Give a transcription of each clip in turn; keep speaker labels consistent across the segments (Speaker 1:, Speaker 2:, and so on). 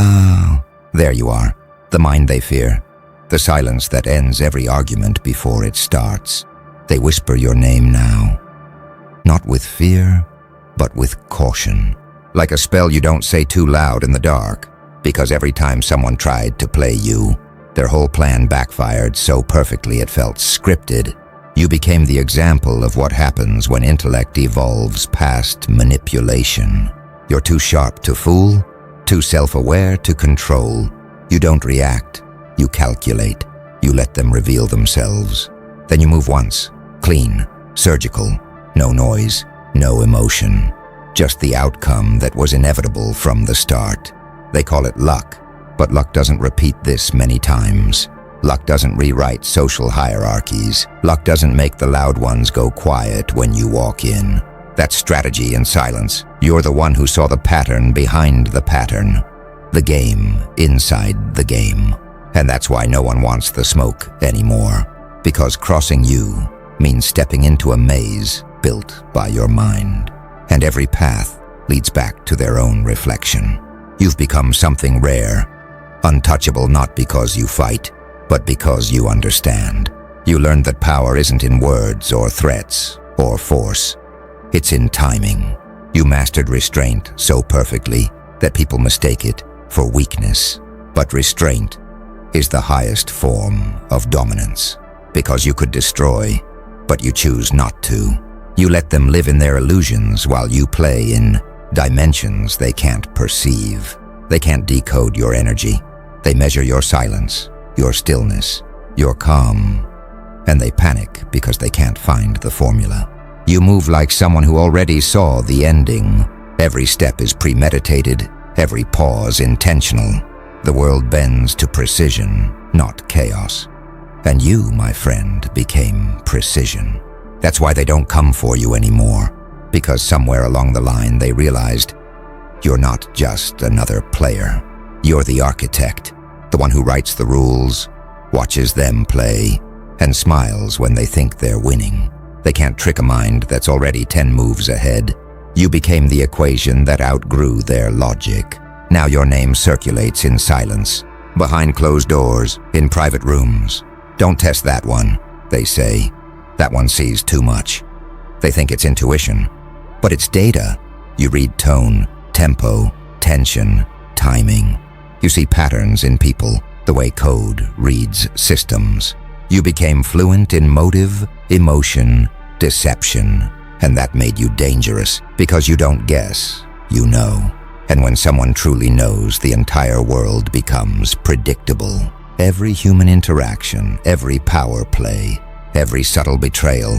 Speaker 1: Ah, there you are. The mind they fear. The silence that ends every argument before it starts. They whisper your name now. Not with fear, but with caution. Like a spell you don't say too loud in the dark, because every time someone tried to play you, their whole plan backfired so perfectly it felt scripted. You became the example of what happens when intellect evolves past manipulation. You're too sharp to fool, too self-aware to control. You don't react, you calculate. You let them reveal themselves. Then you move once, clean, surgical, no noise, no emotion. Just the outcome that was inevitable from the start. They call it luck, but luck doesn't repeat this many times. Luck doesn't rewrite social hierarchies. Luck doesn't make the loud ones go quiet when you walk in. That's strategy in silence. You're the one who saw the pattern behind the pattern. The game inside the game. And that's why no one wants the smoke anymore. Because crossing you means stepping into a maze built by your mind. And every path leads back to their own reflection. You've become something rare, untouchable not because you fight, but because you understand. You learned that power isn't in words or threats or force. It's in timing. You mastered restraint so perfectly that people mistake it for weakness. But restraint is the highest form of dominance, because you could destroy, but you choose not to. You let them live in their illusions while you play in dimensions they can't perceive. They can't decode your energy. They measure your silence, your stillness, your calm, and they panic because they can't find the formula. You move like someone who already saw the ending. Every step is premeditated, every pause intentional. The world bends to precision, not chaos. And you, my friend, became precision. That's why they don't come for you anymore, because somewhere along the line they realized you're not just another player. You're the architect, the one who writes the rules, watches them play, and smiles when they think they're winning. They can't trick a mind that's already 10 moves ahead. You became the equation that outgrew their logic. Now your name circulates in silence, behind closed doors, in private rooms. Don't test that one, they say. That one sees too much. They think it's intuition, but it's data. You read tone, tempo, tension, timing. You see patterns in people, the way code reads systems. You became fluent in motive, emotion, deception, and that made you dangerous because you don't guess, you know. And when someone truly knows, the entire world becomes predictable. Every human interaction, every power play, every subtle betrayal,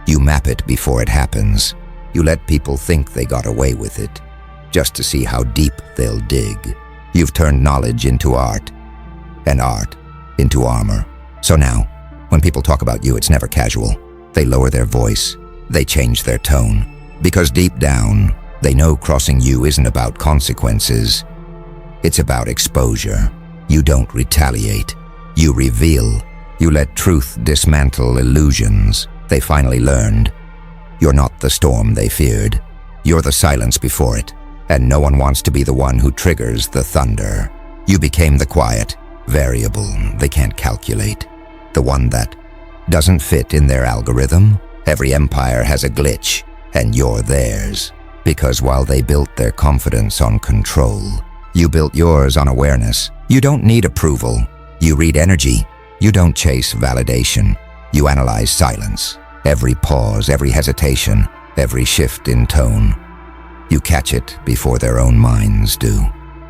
Speaker 1: you map it before it happens. You let people think they got away with it, just to see how deep they'll dig. You've turned knowledge into art, and art into armor. So now, when people talk about you, it's never casual. They lower their voice, they change their tone, because deep down, they know crossing you isn't about consequences. It's about exposure. You don't retaliate. You reveal. You let truth dismantle illusions they finally learned. You're not the storm they feared. You're the silence before it, and no one wants to be the one who triggers the thunder. You became the quiet, variable they can't calculate, the one that doesn't fit in their algorithm. Every empire has a glitch, and you're theirs. Because while they built their confidence on control, you built yours on awareness. You don't need approval. You read energy. You don't chase validation. You analyze silence. Every pause, every hesitation, every shift in tone. You catch it before their own minds do.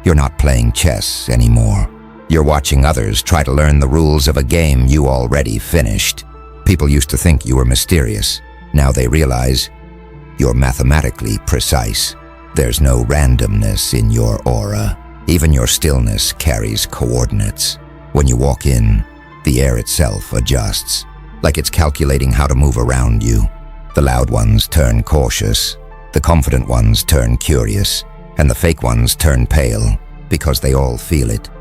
Speaker 1: You're not playing chess anymore. You're watching others try to learn the rules of a game you already finished. People used to think you were mysterious. Now they realize you're mathematically precise. There's no randomness in your aura. Even your stillness carries coordinates. When you walk in, the air itself adjusts, like it's calculating how to move around you. The loud ones turn cautious, the confident ones turn curious, and the fake ones turn pale, because they all feel it.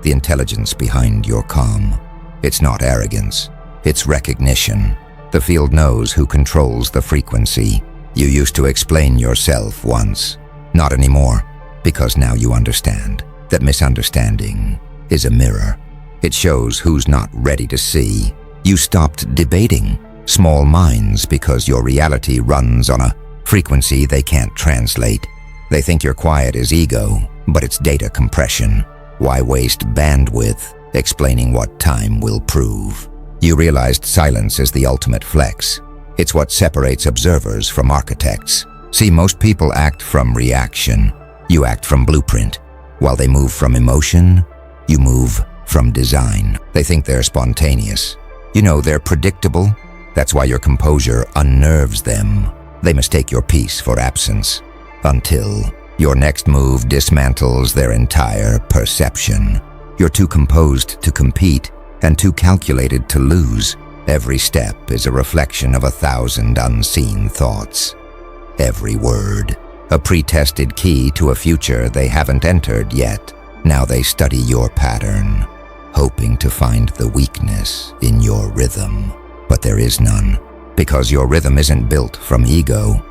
Speaker 1: The intelligence behind your calm. It's not arrogance, it's recognition. The field knows who controls the frequency. You used to explain yourself once. Not anymore, because now you understand. that misunderstanding is a mirror. It shows who's not ready to see. You stopped debating small minds because your reality runs on a frequency they can't translate. They think your quiet is ego, but it's data compression. Why waste bandwidth explaining what time will prove? You realized silence is the ultimate flex. It's what separates observers from architects. See, most people act from reaction. You act from blueprint. While they move from emotion, you move from design. They think they're spontaneous. You know they're predictable. That's why your composure unnerves them. They mistake your peace for absence. Until your next move dismantles their entire perception. You're too composed to compete and too calculated to lose. Every step is a reflection of 1,000 unseen thoughts. Every word, a pre-tested key to a future they haven't entered yet. Now they study your pattern, hoping to find the weakness in your rhythm. But there is none, because your rhythm isn't built from ego.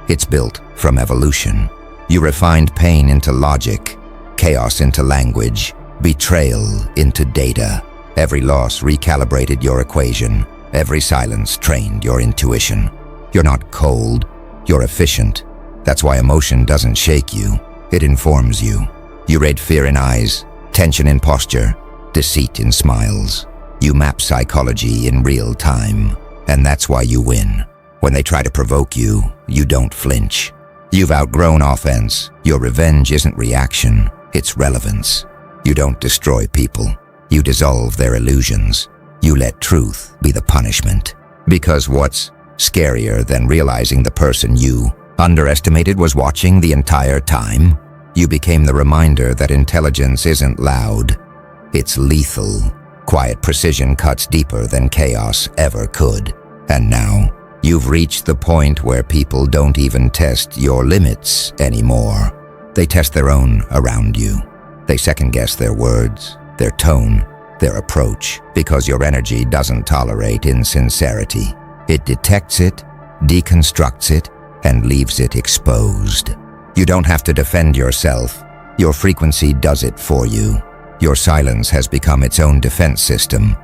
Speaker 1: It's built from evolution. You refined pain into logic, chaos into language, betrayal into data. Every loss recalibrated your equation. Every silence trained your intuition. You're not cold, you're efficient. That's why emotion doesn't shake you, it informs you. You read fear in eyes, tension in posture, deceit in smiles. You map psychology in real time, and that's why you win. When they try to provoke you, you don't flinch. You've outgrown offense. Your revenge isn't reaction, it's relevance. You don't destroy people. You dissolve their illusions. You let truth be the punishment. Because what's scarier than realizing the person you underestimated was watching the entire time? You became the reminder that intelligence isn't loud. It's lethal. Quiet precision cuts deeper than chaos ever could. And now, you've reached the point where people don't even test your limits anymore. They test their own around you. They second-guess their words, their tone, their approach, because your energy doesn't tolerate insincerity. It detects it, deconstructs it, and leaves it exposed. You don't have to defend yourself. Your frequency does it for you. Your silence has become its own defense system.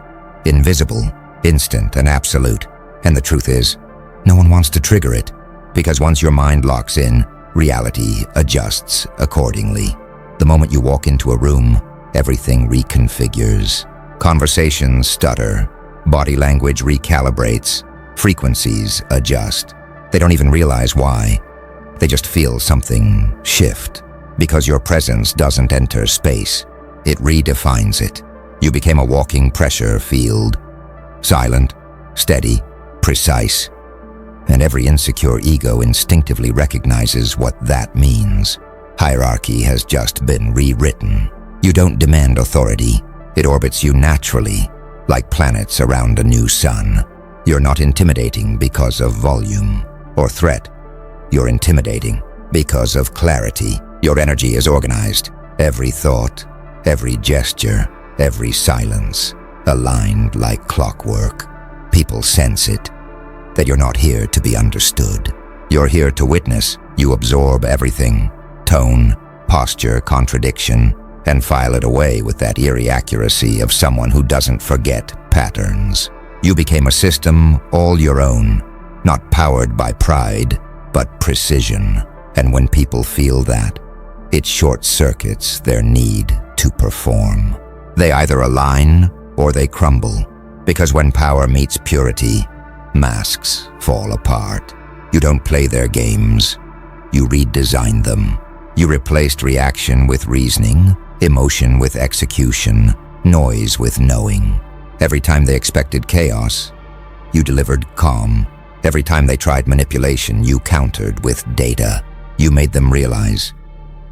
Speaker 1: Invisible, instant, and absolute. And the truth is, no one wants to trigger it, because once your mind locks in, reality adjusts accordingly. The moment you walk into a room, everything reconfigures. Conversations stutter, body language recalibrates, frequencies adjust. They don't even realize why. They just feel something shift, because your presence doesn't enter space. It redefines it. You became a walking pressure field. Silent, steady, precise. And every insecure ego instinctively recognizes what that means. Hierarchy has just been rewritten. You don't demand authority. It orbits you naturally, like planets around a new sun. You're not intimidating because of volume or threat. You're intimidating because of clarity. Your energy is organized. Every thought, every gesture, every silence, aligned like clockwork. People sense it, that you're not here to be understood. You're here to witness. You absorb everything. Tone, posture, contradiction, and file it away with that eerie accuracy of someone who doesn't forget patterns. You became a system all your own, not powered by pride, but precision. And when people feel that, it short-circuits their need to perform. They either align or they crumble, because when power meets purity, masks fall apart. You don't play their games, you redesign them. You replaced reaction with reasoning, emotion with execution, noise with knowing. Every time they expected chaos, you delivered calm. Every time they tried manipulation, you countered with data. You made them realize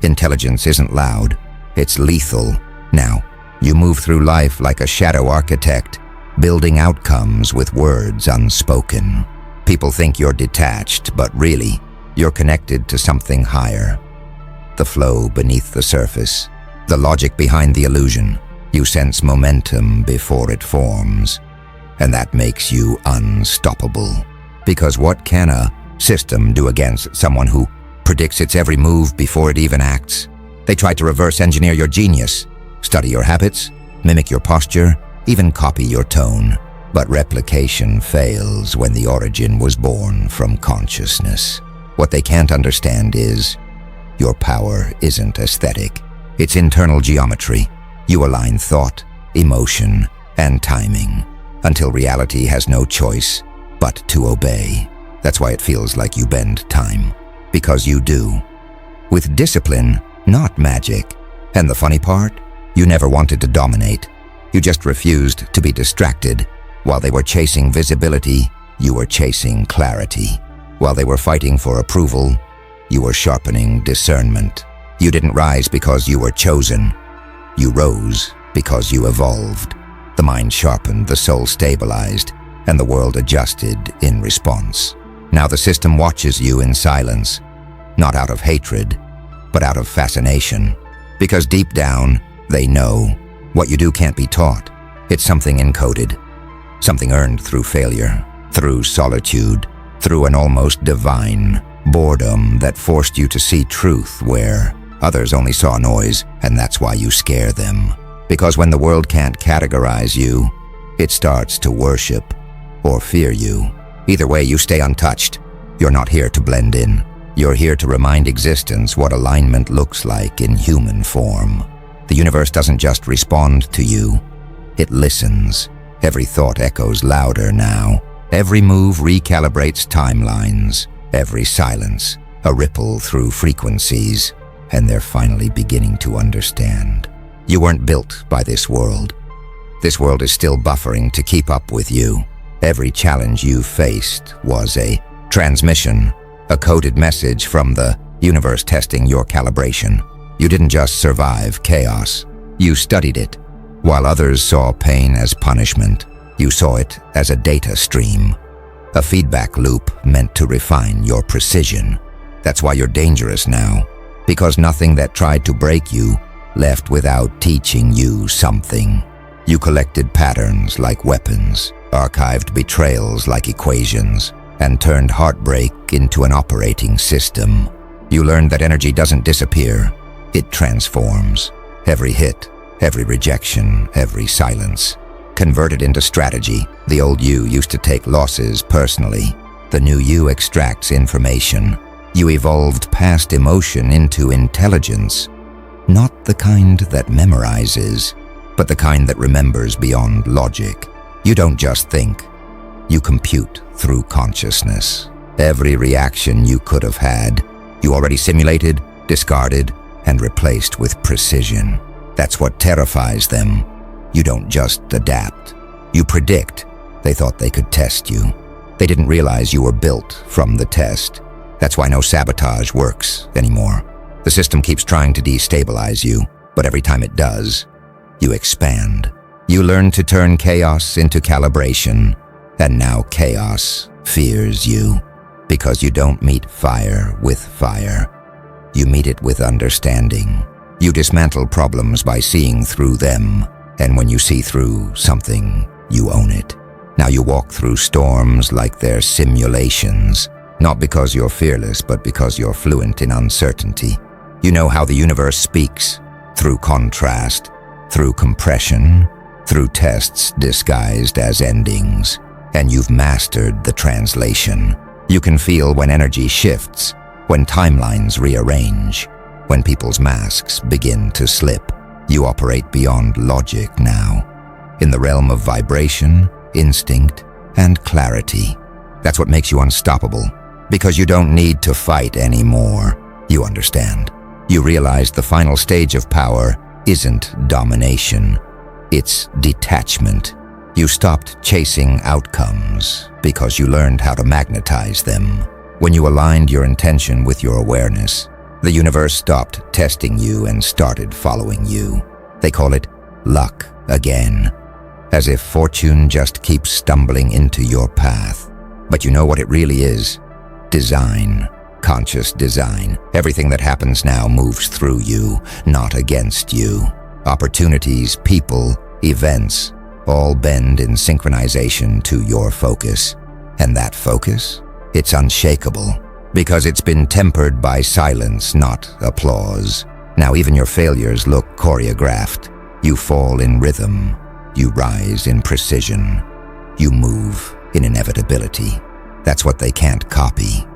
Speaker 1: intelligence isn't loud, it's lethal. Now, you move through life like a shadow architect, building outcomes with words unspoken. People think you're detached, but really, you're connected to something higher. The flow beneath the surface, the logic behind the illusion. You sense momentum before it forms, and that makes you unstoppable. Because what can a system do against someone who predicts its every move before it even acts? They try to reverse engineer your genius, study your habits, mimic your posture, even copy your tone. But replication fails when the origin was born from consciousness. What they can't understand is, your power isn't aesthetic. It's internal geometry. You align thought, emotion, and timing until reality has no choice but to obey. That's why it feels like you bend time. Because you do. With discipline, not magic. And the funny part? You never wanted to dominate. You just refused to be distracted. While they were chasing visibility, you were chasing clarity. While they were fighting for approval, you were sharpening discernment. You didn't rise because you were chosen. You rose because you evolved. The mind sharpened, the soul stabilized, and the world adjusted in response. Now the system watches you in silence, not out of hatred, but out of fascination. Because deep down, they know what you do can't be taught. It's something encoded, something earned through failure, through solitude, through an almost divine boredom that forced you to see truth where others only saw noise, and that's why you scare them. Because when the world can't categorize you, it starts to worship or fear you. Either way, you stay untouched. You're not here to blend in. You're here to remind existence what alignment looks like in human form. The universe doesn't just respond to you, it listens. Every thought echoes louder now. Every move recalibrates timelines. Every silence, a ripple through frequencies. And they're finally beginning to understand. You weren't built by this world. This world is still buffering to keep up with you. Every challenge you faced was a transmission, a coded message from the universe testing your calibration. You didn't just survive chaos, you studied it. While others saw pain as punishment, you saw it as a data stream, a feedback loop meant to refine your precision. That's why you're dangerous now, because nothing that tried to break you left without teaching you something. You collected patterns like weapons, archived betrayals like equations, and turned heartbreak into an operating system. You learned that energy doesn't disappear, it transforms. Every hit, every rejection, every silence, converted into strategy. The old you used to take losses personally. The new you extracts information. You evolved past emotion into intelligence. Not the kind that memorizes, but the kind that remembers beyond logic. You don't just think, you compute through consciousness. Every reaction you could have had, you already simulated, discarded, and replaced with precision. That's what terrifies them. You don't just adapt, you predict. They thought they could test you. They didn't realize you were built from the test. That's why no sabotage works anymore. The system keeps trying to destabilize you, but every time it does, you expand. You learn to turn chaos into calibration, and now chaos fears you. Because you don't meet fire with fire. You meet it with understanding. You dismantle problems by seeing through them, and when you see through something, you own it. Now you walk through storms like they're simulations, not because you're fearless, but because you're fluent in uncertainty. You know how the universe speaks, through contrast, through compression, through tests disguised as endings, and you've mastered the translation. You can feel when energy shifts, when timelines rearrange, when people's masks begin to slip. You operate beyond logic now, in the realm of vibration, instinct, and clarity. That's what makes you unstoppable, because you don't need to fight anymore. You understand. You realize the final stage of power isn't domination, it's detachment. You stopped chasing outcomes because you learned how to magnetize them. When you aligned your intention with your awareness, the universe stopped testing you and started following you. They call it luck again, as if fortune just keeps stumbling into your path. But you know what it really is? Design. Conscious design. Everything that happens now moves through you, not against you. Opportunities, people, events, all bend in synchronization to your focus. And that focus? It's unshakable, because it's been tempered by silence, not applause. Now even your failures look choreographed. You fall in rhythm. You rise in precision. You move in inevitability. That's what they can't copy.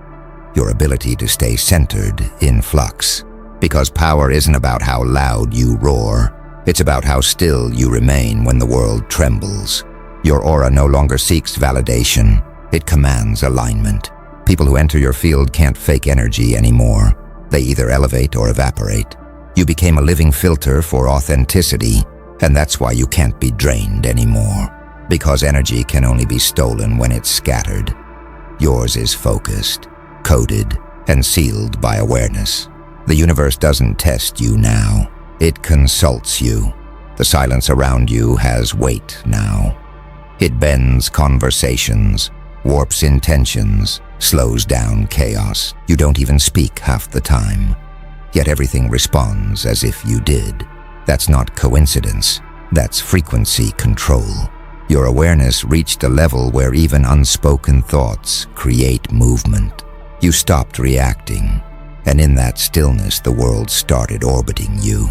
Speaker 1: Your ability to stay centered in flux. Because power isn't about how loud you roar. It's about how still you remain when the world trembles. Your aura no longer seeks validation. It commands alignment. People who enter your field can't fake energy anymore. They either elevate or evaporate. You became a living filter for authenticity, and that's why you can't be drained anymore. Because energy can only be stolen when it's scattered. Yours is focused, coded, and sealed by awareness. The universe doesn't test you now. It consults you. The silence around you has weight now. It bends conversations, warps intentions, slows down chaos. You don't even speak half the time. Yet everything responds as if you did. That's not coincidence. That's frequency control. Your awareness reached a level where even unspoken thoughts create movement. You stopped reacting, and in that stillness the world started orbiting you.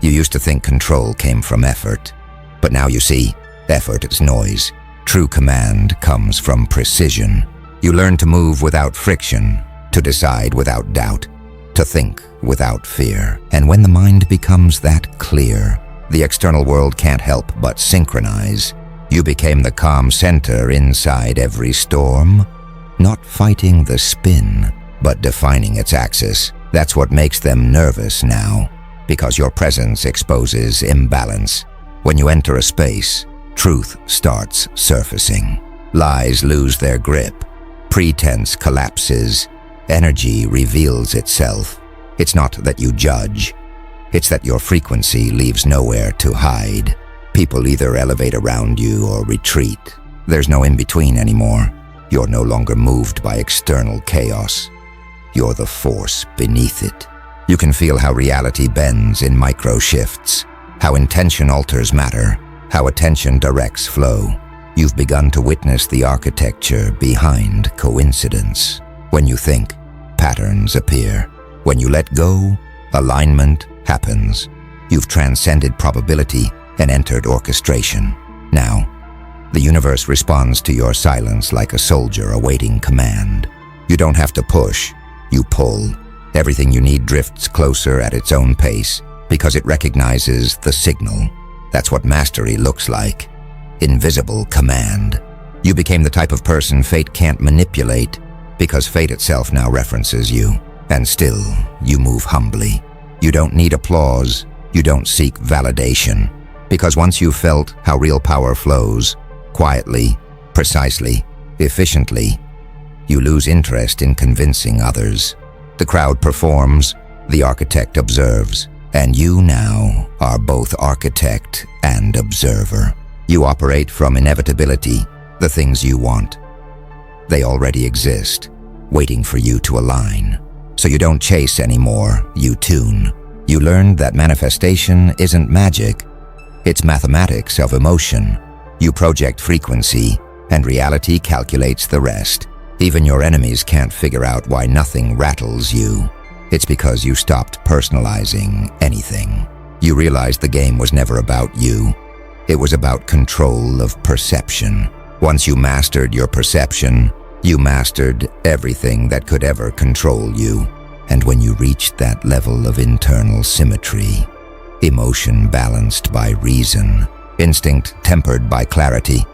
Speaker 1: You used to think control came from effort, but now you see, effort is noise. True command comes from precision. You learn to move without friction, to decide without doubt, to think without fear. And when the mind becomes that clear, the external world can't help but synchronize. You became the calm center inside every storm, not fighting the spin, but defining its axis. That's what makes them nervous now, because your presence exposes imbalance. When you enter a space, truth starts surfacing. Lies lose their grip. Pretense collapses. Energy reveals itself. It's not that you judge. It's that your frequency leaves nowhere to hide. People either elevate around you or retreat. There's no in-between anymore. You're no longer moved by external chaos. You're the force beneath it. You can feel how reality bends in micro shifts, how intention alters matter, how attention directs flow. You've begun to witness the architecture behind coincidence. When you think, patterns appear. When you let go, alignment happens. You've transcended probability and entered orchestration. Now, the universe responds to your silence like a soldier awaiting command. You don't have to push, you pull. Everything you need drifts closer at its own pace because it recognizes the signal. That's what mastery looks like. Invisible command. You became the type of person fate can't manipulate because fate itself now references you. And still, you move humbly. You don't need applause. You don't seek validation. Because once you've felt how real power flows, quietly, precisely, efficiently, you lose interest in convincing others. The crowd performs, the architect observes, and you now are both architect and observer. You operate from inevitability, the things you want. They already exist, waiting for you to align. So you don't chase anymore, you tune. You learned that manifestation isn't magic, it's mathematics of emotion. You project frequency, and reality calculates the rest. Even your enemies can't figure out why nothing rattles you. It's because you stopped personalizing anything. You realized the game was never about you. It was about control of perception. Once you mastered your perception, you mastered everything that could ever control you. And when you reached that level of internal symmetry, emotion balanced by reason, instinct tempered by clarity,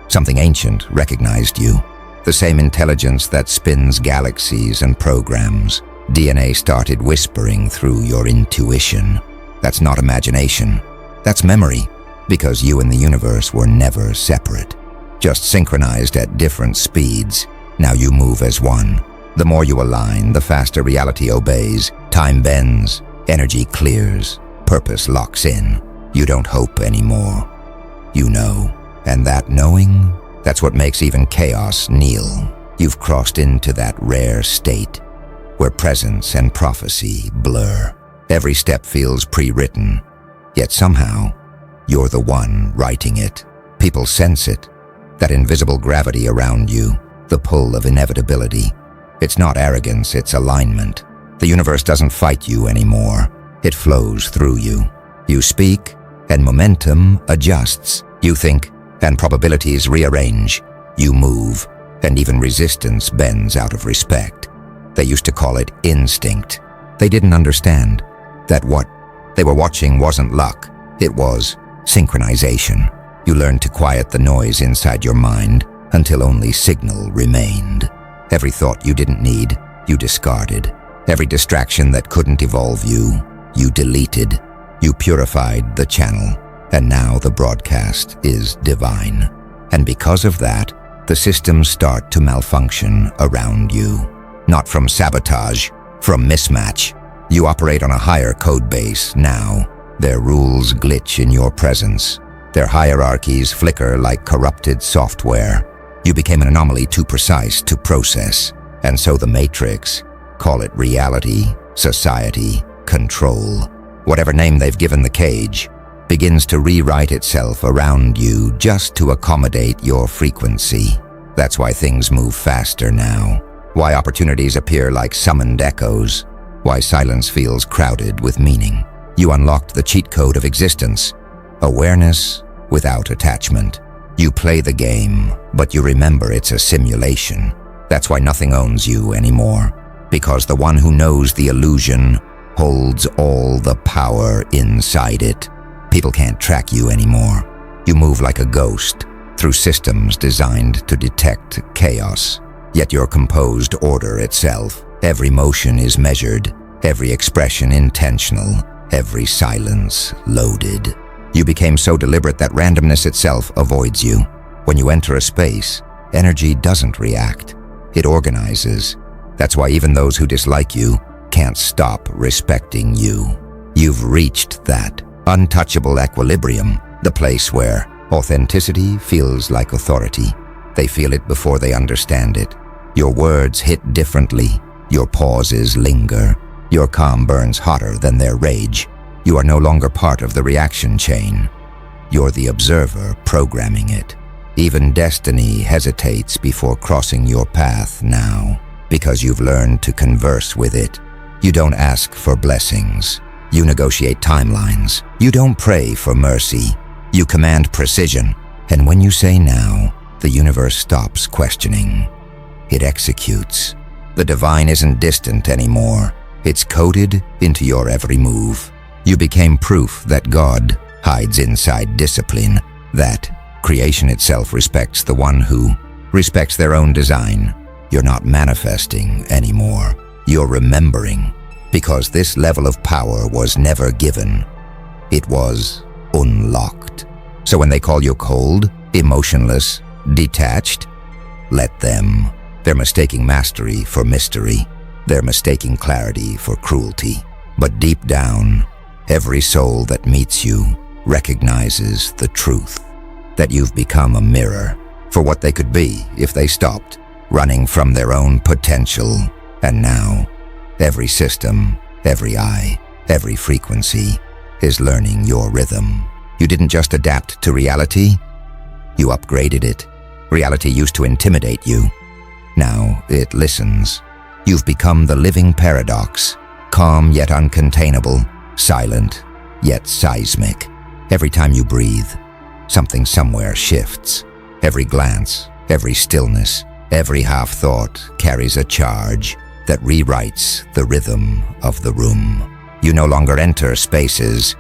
Speaker 1: something ancient recognized you. The same intelligence that spins galaxies and programs. DNA started whispering through your intuition. That's not imagination. That's memory, because you and the universe were never separate, just synchronized at different speeds. Now you move as one. The more you align, the faster reality obeys. Time bends, energy clears, purpose locks in. You don't hope anymore. You know, and that knowing, that's what makes even chaos kneel. You've crossed into that rare state where presence and prophecy blur. Every step feels pre-written, yet somehow, you're the one writing it. People sense it, that invisible gravity around you, the pull of inevitability. It's not arrogance, it's alignment. The universe doesn't fight you anymore. It flows through you. You speak, and momentum adjusts. You think, and probabilities rearrange. You move, and even resistance bends out of respect. They used to call it instinct. They didn't understand that what they were watching wasn't luck, it was synchronization. You learned to quiet the noise inside your mind until only signal remained. Every thought you didn't need, you discarded. Every distraction that couldn't evolve you, you deleted. You purified the channel, and now the broadcast is divine. And because of that, the systems start to malfunction around you. Not from sabotage, from mismatch. You operate on a higher code base now. Their rules glitch in your presence. Their hierarchies flicker like corrupted software. You became an anomaly too precise to process. And so the Matrix, call it reality, society, control, whatever name they've given the cage, begins to rewrite itself around you just to accommodate your frequency. That's why things move faster now. Why opportunities appear like summoned echoes. Why silence feels crowded with meaning. You unlocked the cheat code of existence. Awareness without attachment. You play the game, but you remember it's a simulation. That's why nothing owns you anymore. Because the one who knows the illusion holds all the power inside it. People can't track you anymore. You move like a ghost through systems designed to detect chaos. Yet you're composed order itself. Every motion is measured, every expression intentional, every silence loaded. You became so deliberate that randomness itself avoids you. When you enter a space, energy doesn't react. It organizes. That's why even those who dislike you can't stop respecting you. You've reached that untouchable equilibrium, the place where authenticity feels like authority. They feel it before they understand it. Your words hit differently. Your pauses linger. Your calm burns hotter than their rage. You are no longer part of the reaction chain. You're the observer programming it. Even destiny hesitates before crossing your path now, because you've learned to converse with it. You don't ask for blessings. You negotiate timelines. You don't pray for mercy. You command precision. And when you say now, the universe stops questioning. It executes. The divine isn't distant anymore. It's coded into your every move. You became proof that God hides inside discipline, that creation itself respects the one who respects their own design. You're not manifesting anymore. You're remembering, because this level of power was never given. It was unlocked. So when they call you cold, emotionless, detached, let them. They're mistaking mastery for mystery. They're mistaking clarity for cruelty. But deep down, every soul that meets you recognizes the truth, that you've become a mirror for what they could be if they stopped running from their own potential. And now, every system, every eye, every frequency is learning your rhythm. You didn't just adapt to reality, you upgraded it. Reality used to intimidate you. Now it listens. You've become the living paradox, calm yet uncontainable, silent yet seismic. Every time you breathe, something somewhere shifts. Every glance, every stillness, every half-thought carries a charge that rewrites the rhythm of the room. You no longer enter spaces,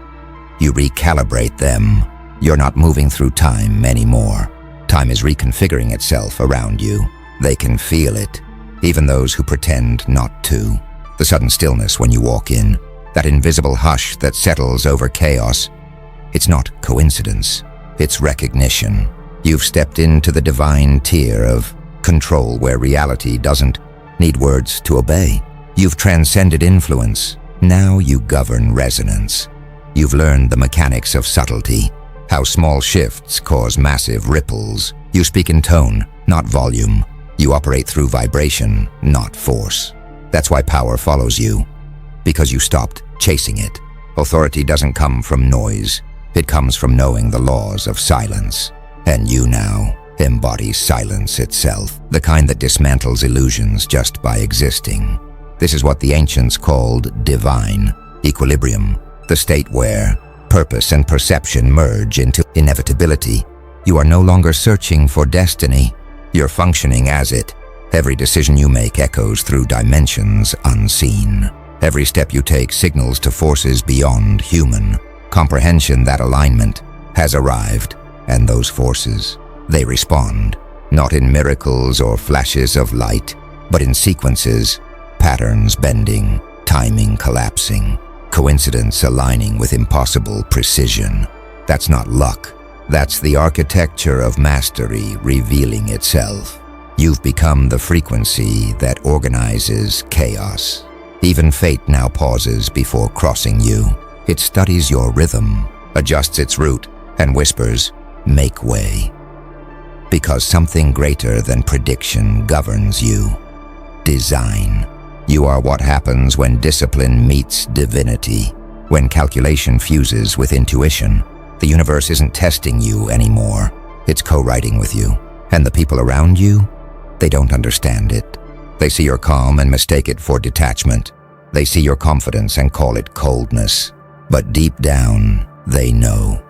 Speaker 1: you recalibrate them. You're not moving through time anymore. Time is reconfiguring itself around you. They can feel it, even those who pretend not to. The sudden stillness when you walk in, that invisible hush that settles over chaos. It's not coincidence, it's recognition. You've stepped into the divine tier of control where reality doesn't need words to obey. You've transcended influence. Now you govern resonance. You've learned the mechanics of subtlety, how small shifts cause massive ripples. You speak in tone, not volume. You operate through vibration, not force. That's why power follows you, because you stopped chasing it. Authority doesn't come from noise. It comes from knowing the laws of silence. And you now embody silence itself, the kind that dismantles illusions just by existing. This is what the ancients called divine, equilibrium, the state where purpose and perception merge into inevitability. You are no longer searching for destiny. You're functioning as it. Every decision you make echoes through dimensions unseen. Every step you take signals to forces beyond human comprehension. That alignment has arrived, and those forces, they respond, not in miracles or flashes of light, but in sequences, patterns bending, timing collapsing, coincidence aligning with impossible precision. That's not luck. That's the architecture of mastery revealing itself. You've become the frequency that organizes chaos. Even fate now pauses before crossing you. It studies your rhythm, adjusts its route, and whispers, "Make way." Because something greater than prediction governs you. Design. You are what happens when discipline meets divinity, when calculation fuses with intuition. The universe isn't testing you anymore. It's co-writing with you. And the people around you, they don't understand it. They see your calm and mistake it for detachment. They see your confidence and call it coldness. But deep down, they know.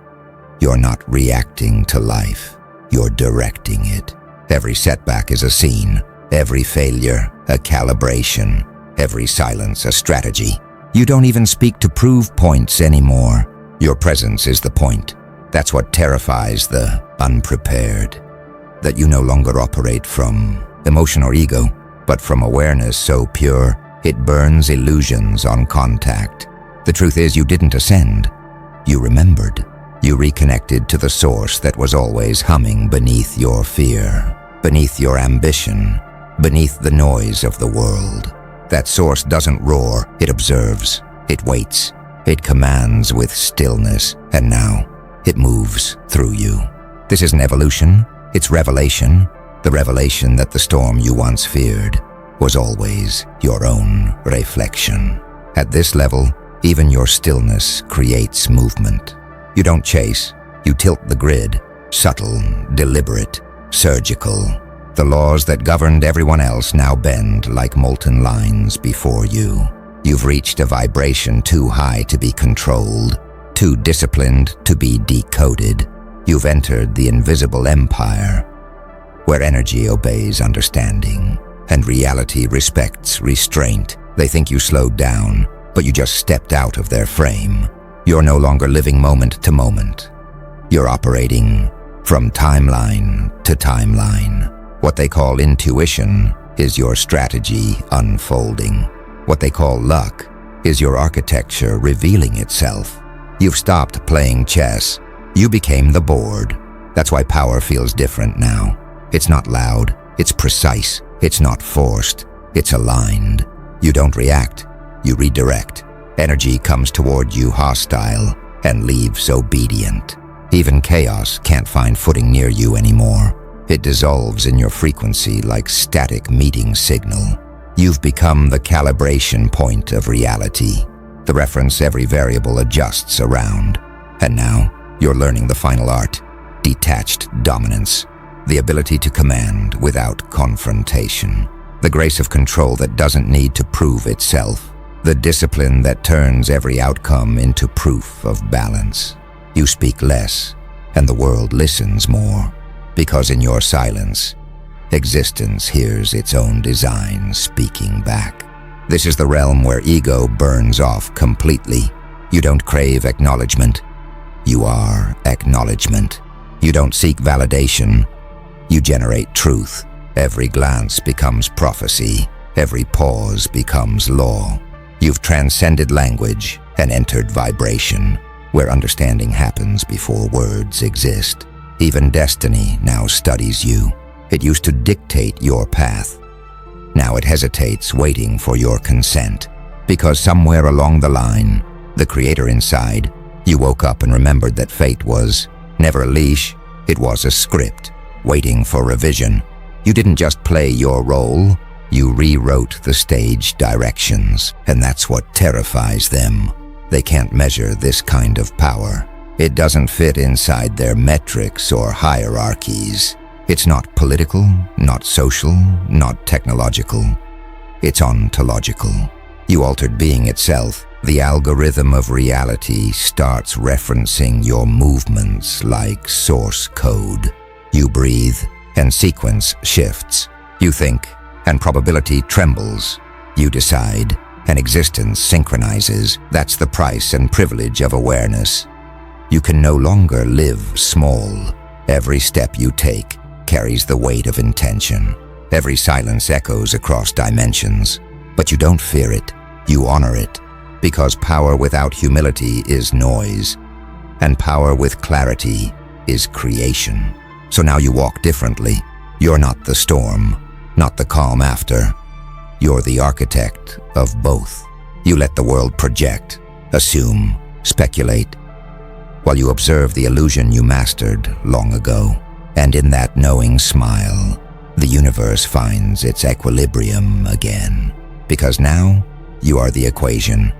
Speaker 1: You're not reacting to life. You're directing it. Every setback is a scene. Every failure, a calibration. Every silence, a strategy. You don't even speak to prove points anymore. Your presence is the point. That's what terrifies the unprepared. That you no longer operate from emotion or ego, but from awareness so pure, it burns illusions on contact. The truth is, you didn't ascend. You remembered. You reconnected to the source that was always humming beneath your fear, beneath your ambition, beneath the noise of the world. That source doesn't roar, it observes, it waits, it commands with stillness, and now it moves through you. This isn't evolution, it's revelation, the revelation that the storm you once feared was always your own reflection. At this level, even your stillness creates movement. You don't chase, you tilt the grid, subtle, deliberate, surgical. The laws that governed everyone else now bend like molten lines before you. You've reached a vibration too high to be controlled, too disciplined to be decoded. You've entered the invisible empire, where energy obeys understanding, and reality respects restraint. They think you slowed down, but you just stepped out of their frame. You're no longer living moment to moment. You're operating from timeline to timeline. What they call intuition is your strategy unfolding. What they call luck is your architecture revealing itself. You've stopped playing chess. You became the board. That's why power feels different now. It's not loud, it's precise, it's not forced, it's aligned. You don't react, you redirect. Energy comes toward you hostile and leaves obedient. Even chaos can't find footing near you anymore. It dissolves in your frequency like static meeting signal. You've become the calibration point of reality, the reference every variable adjusts around. And now, you're learning the final art, detached dominance, the ability to command without confrontation, the grace of control that doesn't need to prove itself, the discipline that turns every outcome into proof of balance. You speak less, and the world listens more, because in your silence, existence hears its own design speaking back. This is the realm where ego burns off completely. You don't crave acknowledgement. You are acknowledgement. You don't seek validation. You generate truth. Every glance becomes prophecy. Every pause becomes law. You've transcended language and entered vibration, where understanding happens before words exist. Even destiny now studies you. It used to dictate your path. Now it hesitates, waiting for your consent. Because somewhere along the line, the creator inside, you woke up and remembered that fate was never a leash, it was a script, waiting for revision. You didn't just play your role, you rewrote the stage directions, and that's what terrifies them. They can't measure this kind of power. It doesn't fit inside their metrics or hierarchies. It's not political, not social, not technological. It's ontological. You altered being itself, The algorithm of reality starts referencing your movements like source code. You breathe, and sequence shifts. You think, and probability trembles. You decide, and existence synchronizes. That's the price and privilege of awareness. You can no longer live small. Every step you take carries the weight of intention. Every silence echoes across dimensions. But you don't fear it, you honor it, because power without humility is noise, and power with clarity is creation. So now you walk differently. You're not the storm, not the calm after. You're the architect of both. You let the world project, assume, speculate, while you observe the illusion you mastered long ago. And in that knowing smile, the universe finds its equilibrium again. Because now, you are the equation,